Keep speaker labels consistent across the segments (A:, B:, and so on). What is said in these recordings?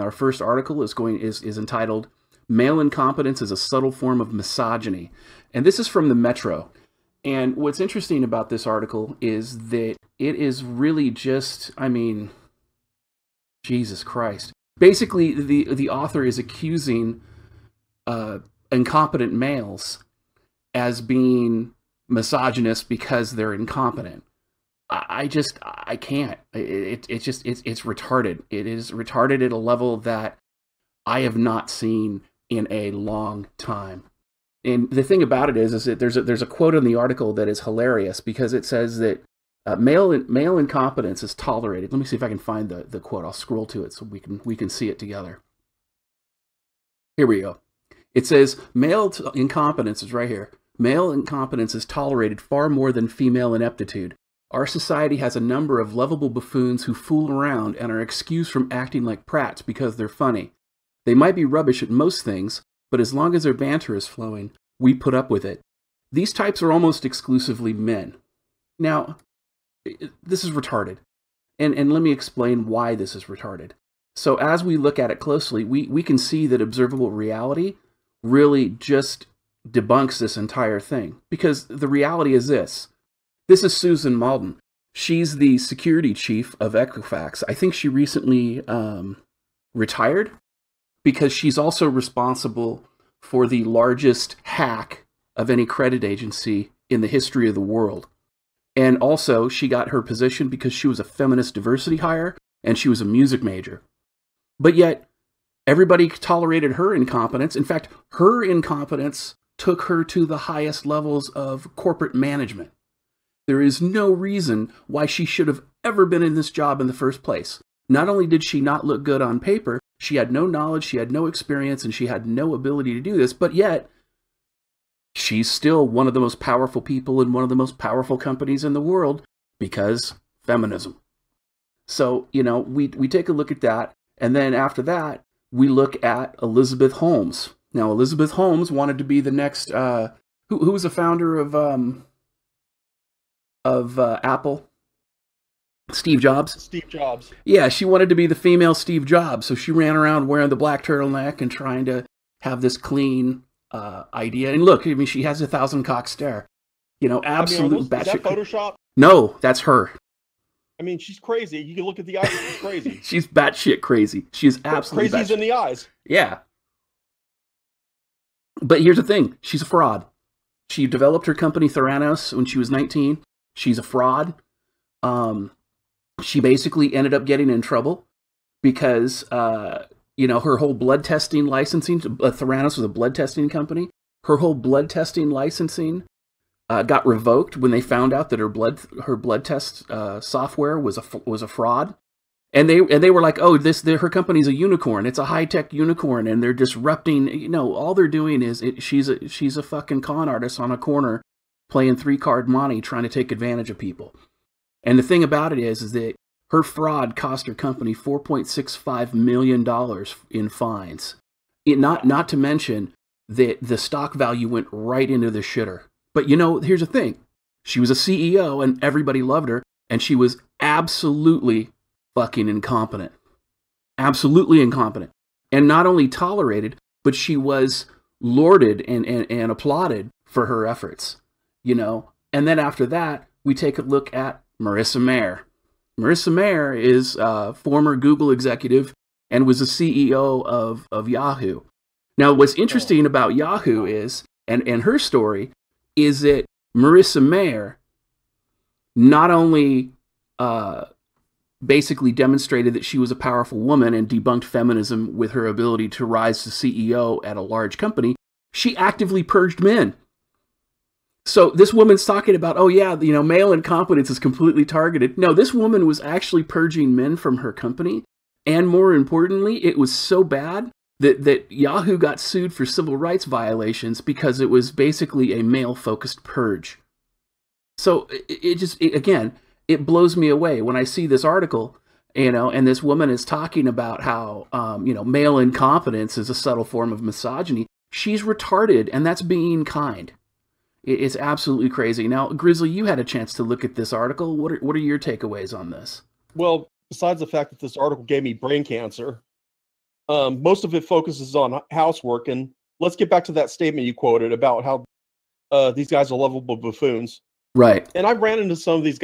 A: our first article is entitled "Male Incompetence is a Subtle Form of Misogyny," and this is from the Metro. And what's interesting about this article is that it is really just, I mean, Jesus Christ. Basically, the author is accusing incompetent males as being misogynist because they're incompetent. I can't. It's retarded. It is retarded at a level that I have not seen in a long time. And the thing about it is that there's a quote in the article that is hilarious because it says that male incompetence is tolerated. Let me see if I can find the quote. I'll scroll to it so we can see it together. Here we go. It says male incompetence is right here. Male incompetence is tolerated far more than female ineptitude. Our society has a number of lovable buffoons who fool around and are excused from acting like prats because they're funny. They might be rubbish at most things, but as long as their banter is flowing, we put up with it. These types are almost exclusively men. Now, this is retarded. And let me explain why this is retarded. So as we look at it closely, we can see that observable reality really just debunks this entire thing. Because the reality is this. This is Susan Malden. She's the security chief of Equifax. I think she recently retired because she's also responsible for the largest hack of any credit agency in the history of the world. And also, she got her position because she was a feminist diversity hire and she was a music major. But yet, everybody tolerated her incompetence. In fact, her incompetence took her to the highest levels of corporate management. There is no reason why she should have ever been in this job in the first place. Not only did she not look good on paper, she had no knowledge, she had no experience, and she had no ability to do this, but yet, she's still one of the most powerful people in one of the most powerful companies in the world because feminism. So, you know, we take a look at that, and then after that, we look at Elizabeth Holmes. Now, Elizabeth Holmes wanted to be the next, who was the founder of Apple? Steve Jobs?
B: Steve Jobs.
A: Yeah, she wanted to be the female Steve Jobs, so she ran around wearing the black turtleneck and trying to have this clean idea. And look, I mean, she has 1,000 cock stare. You know, absolute batshit.
B: Is that Photoshop?
A: No, that's her.
B: I mean, she's crazy. You can look at the eyes, she's crazy.
A: She's batshit crazy. She is absolutely
B: crazy's in the eyes.
A: Yeah. But here's the thing. She's a fraud. She developed her company Theranos when she was 19. She's a fraud. She basically ended up getting in trouble because, you know, her whole blood testing licensing, Theranos was a blood testing company. Her whole blood testing licensing got revoked when they found out that her blood test software was a fraud. And they were like, oh, her company's a unicorn. It's a high-tech unicorn, and they're disrupting. You know, all they're doing is she's a fucking con artist on a corner playing 3-card monte, trying to take advantage of people. And the thing about it is that her fraud cost her company $4.65 million in fines. Not to mention that the stock value went right into the shitter. But you know, here's the thing. She was a CEO and everybody loved her, and she was absolutely fucking incompetent. Absolutely incompetent. And not only tolerated, but she was lauded and applauded for her efforts. You know, and then after that, we take a look at Marissa Mayer. Marissa Mayer is a former Google executive and was the CEO of Yahoo. Now, what's interesting about Yahoo is, and her story, is that Marissa Mayer not only basically demonstrated that she was a powerful woman and debunked feminism with her ability to rise to CEO at a large company, she actively purged men. So this woman's talking about, oh yeah, you know, male incompetence is completely targeted. No, this woman was actually purging men from her company. And more importantly, it was so bad that Yahoo got sued for civil rights violations because it was basically a male-focused purge. So again, it blows me away when I see this article, you know, and this woman is talking about how, you know, male incompetence is a subtle form of misogyny. She's retarded, and that's being kind. It's absolutely crazy. Now, Grizzly, you had a chance to look at this article. What are your takeaways on this?
B: Well, besides the fact that this article gave me brain cancer, Most of it focuses on housework. And let's get back to that statement you quoted about how these guys are lovable buffoons.
A: Right.
B: And I've ran into some of these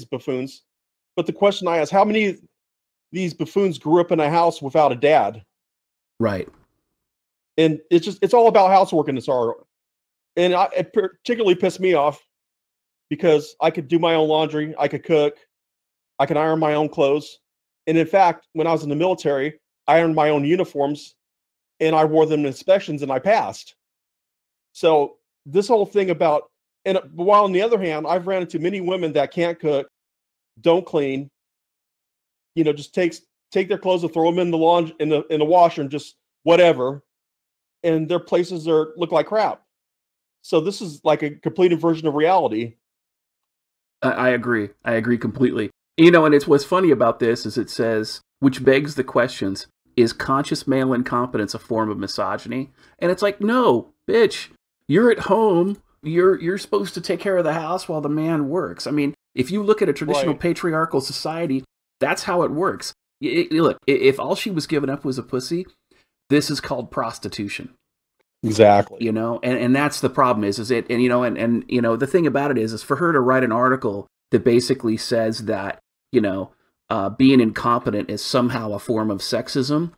B: buffoons. But the question I ask, how many of these buffoons grew up in a house without a dad?
A: Right.
B: And it's all about housework in this article. And it particularly pissed me off because I could do my own laundry, I could cook, I can iron my own clothes. And in fact, when I was in the military, I ironed my own uniforms and I wore them in inspections and I passed. So this whole thing about, and while on the other hand, I've ran into many women that can't cook, don't clean, just take their clothes and throw them in the laundry in the washer and just whatever, and their places look like crap. So this is like a complete inversion of reality.
A: I agree. I agree completely. And it's what's funny about this is it says, which begs the questions, is conscious male incompetence a form of misogyny? And it's like, no, bitch, you're at home. You're supposed to take care of the house while the man works. I mean, if you look at a traditional patriarchal society, that's how it works. Look, if all she was giving up was a pussy, this is called prostitution.
B: Exactly.
A: And that's the problem is it, and the thing about it is for her to write an article that basically says that, being incompetent is somehow a form of sexism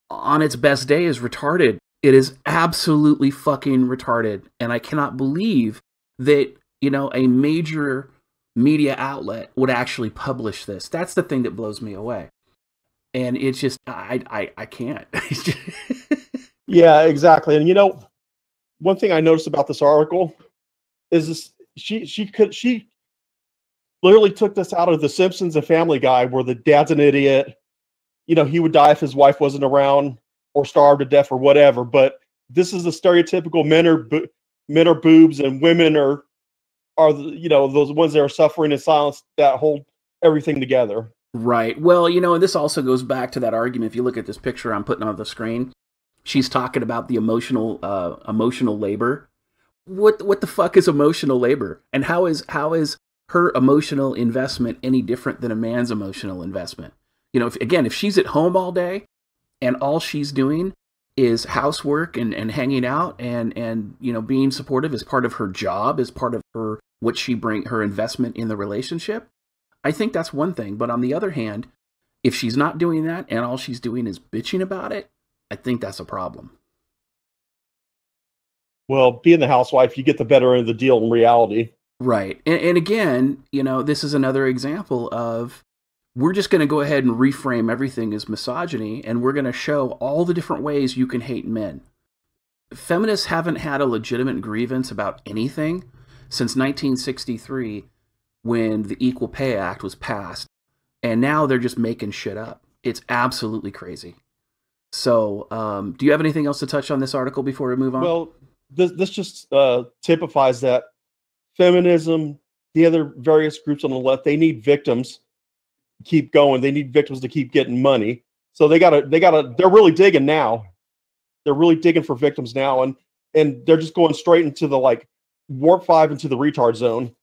A: on its best day is retarded. It is absolutely fucking retarded. And I cannot believe that, a major media outlet would actually publish this. That's the thing that blows me away. And it's just, I can't.
B: Yeah, exactly. And one thing I noticed about this article is this: she literally took this out of The Simpsons and Family Guy, where the dad's an idiot. He would die if his wife wasn't around, or starve to death, or whatever. But this is the stereotypical men are boobs and women are those ones that are suffering in silence that hold everything together.
A: Right. Well, and this also goes back to that argument. If you look at this picture I'm putting on the screen, she's talking about the emotional labor. What the fuck is emotional labor? And how is her emotional investment any different than a man's emotional investment? If she's at home all day and all she's doing is housework and hanging out and being supportive as part of her job, as part of her her investment in the relationship, I think that's one thing. But on the other hand, if she's not doing that and all she's doing is bitching about it, I think that's a problem.
B: Well, being the housewife, you get the better end of the deal in reality.
A: Right. And again, this is another example of we're just going to go ahead and reframe everything as misogyny, and we're going to show all the different ways you can hate men. Feminists haven't had a legitimate grievance about anything since 1963 when the Equal Pay Act was passed, and now they're just making shit up. It's absolutely crazy. So, do you have anything else to touch on this article before we move on?
B: Well, this just typifies that feminism, the other various groups on the left, they need victims to keep going. They need victims to keep getting money. So they're really digging now. They're really digging for victims now, and they're just going straight into the warp 5 into the retard zone.